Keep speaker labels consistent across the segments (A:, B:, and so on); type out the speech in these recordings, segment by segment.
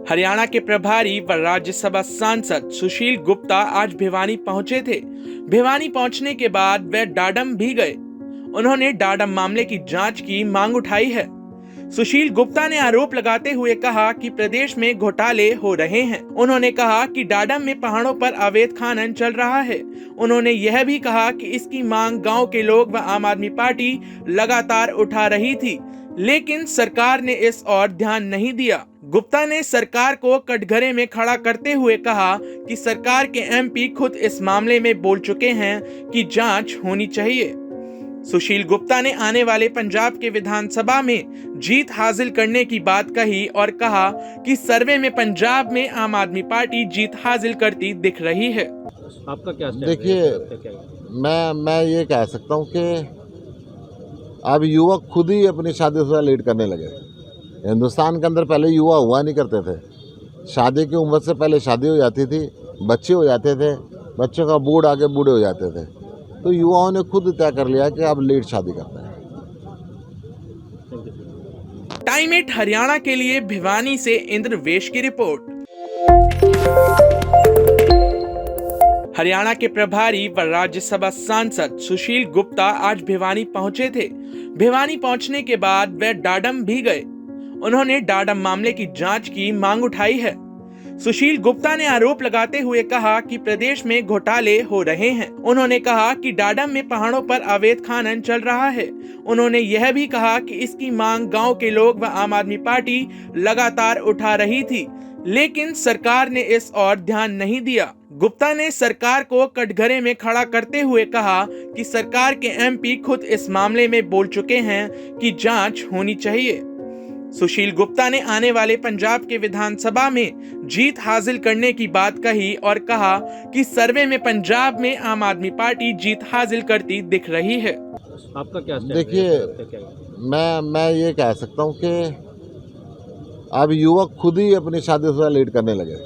A: हरियाणा के प्रभारी व राज्यसभा सांसद सुशील गुप्ता आज भिवानी पहुंचे थे। भिवानी पहुंचने के बाद वे डाडम भी गए। उन्होंने डाडम मामले की जांच की मांग उठाई है। सुशील गुप्ता ने आरोप लगाते हुए कहा कि प्रदेश में घोटाले हो रहे हैं। उन्होंने कहा कि डाडम में पहाड़ों पर अवैध खनन चल रहा है। उन्होंने यह भी कहा कि इसकी मांग गांव के लोग व आम आदमी पार्टी लगातार उठा रही थी, लेकिन सरकार ने इस ओर ध्यान नहीं दिया। गुप्ता ने सरकार को कटघरे में खड़ा करते हुए कहा कि सरकार के एमपी खुद इस मामले में बोल चुके हैं कि जांच होनी चाहिए। सुशील गुप्ता ने आने वाले पंजाब के विधानसभा में जीत हासिल करने की बात कही और कहा कि सर्वे में पंजाब में आम आदमी पार्टी जीत हासिल करती दिख रही है।
B: आपका क्या
C: देखिए, मैं ये कह सकता हूँ कि अब युवक खुद ही अपनी शादीशुदा लीड करने लगे। हिंदुस्तान के अंदर पहले युवा हुआ नहीं करते थे। शादी की उम्र से पहले शादी हो जाती थी, बच्चे हो जाते थे, बच्चों का बूढ़ आगे बूढ़े हो जाते थे। तो युवाओं ने खुद तय कर लिया कि अब लीड शादी करना है।
A: टाइम 8 हरियाणा के लिए भिवानी से इंद्रवेश की रिपोर्ट। हरियाणा के प्रभारी व राज्यसभा सांसद सुशील गुप्ता आज भिवानी पहुंचे थे। भिवानी पहुंचने के बाद वे डाडम भी गए। उन्होंने डाडम मामले की जांच की मांग उठाई है। सुशील गुप्ता ने आरोप लगाते हुए कहा कि प्रदेश में घोटाले हो रहे हैं। उन्होंने कहा कि डाडम में पहाड़ों पर अवैध खनन चल रहा है। उन्होंने यह भी कहा कि इसकी मांग गांव के लोग व आम आदमी पार्टी लगातार उठा रही थी, लेकिन सरकार ने इस ओर ध्यान नहीं दिया। गुप्ता ने सरकार को कटघरे में खड़ा करते हुए कहा कि सरकार के एमपी खुद इस मामले में बोल चुके हैं कि जांच होनी चाहिए। सुशील गुप्ता ने आने वाले पंजाब के विधानसभा में जीत हासिल करने की बात कही और कहा कि सर्वे में पंजाब में आम आदमी पार्टी जीत हासिल करती दिख रही है।
B: आपका क्या
C: देखिए, मैं ये कह सकता हूँ कि अब युवक खुद ही अपनी शादीशुदा लीड करने लगे।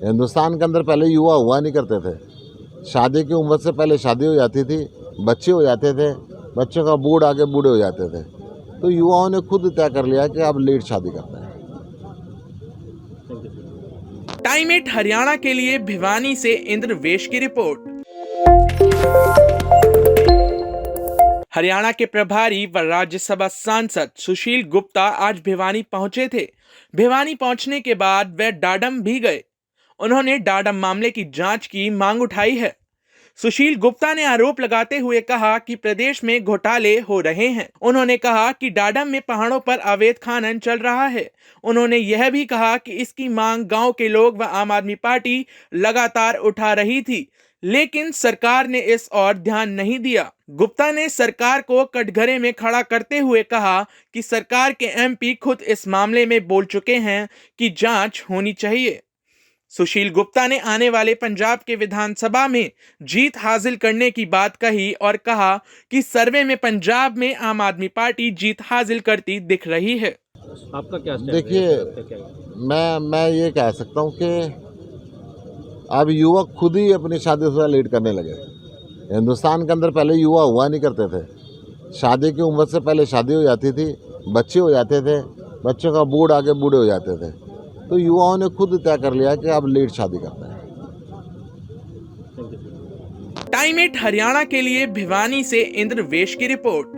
C: हिंदुस्तान के अंदर पहले युवा हुआ नहीं करते थे। शादी की उम्र से पहले शादी हो जाती थी, बच्चे हो जाते थे, बच्चों का बूढ़ आगे बूढ़े हो जाते थे। तो युवाओं ने खुद तय कर लिया कि अब लीड शादी करना है।
A: टाइम 8 हरियाणा के लिए भिवानी से इंद्रवेश की रिपोर्ट। हरियाणा के प्रभारी व राज्यसभा सांसद सुशील गुप्ता आज भिवानी पहुंचे थे। भिवानी पहुंचने के बाद वे डाडम भी गए। उन्होंने डाडम मामले की जांच की मांग उठाई है। सुशील गुप्ता ने आरोप लगाते हुए कहा कि प्रदेश में घोटाले हो रहे हैं। उन्होंने कहा कि डाडम में पहाड़ों पर अवैध खनन चल रहा है। उन्होंने यह भी कहा कि इसकी मांग गांव के लोग व आम आदमी पार्टी लगातार उठा रही थी, लेकिन सरकार ने इस ओर ध्यान नहीं दिया। गुप्ता ने सरकार को कटघरे में खड़ा करते हुए कहा कि सरकार के एमपी खुद इस मामले में बोल चुके हैं कि जांच होनी चाहिए। सुशील गुप्ता ने आने वाले पंजाब के विधानसभा में जीत हासिल करने की बात कही और कहा कि सर्वे में पंजाब में आम आदमी पार्टी जीत हासिल करती दिख रही है।
B: आपका क्या
C: देखिए, मैं ये कह सकता हूँ कि अब युवक खुद ही अपनी शादीशुदा लीड करने लगे। हिंदुस्तान के अंदर पहले युवा हुआ नहीं करते थे। शादी की उम्र से पहले शादी हो जाती थी, बच्चे हो जाते थे, बच्चों का बूढ़ आगे बूढ़े हो जाते थे। तो युवाओं ने खुद तय कर लिया कि अब लीड शादी करना है।
A: टाइम 8 हरियाणा के लिए भिवानी से इंद्रवेश की रिपोर्ट।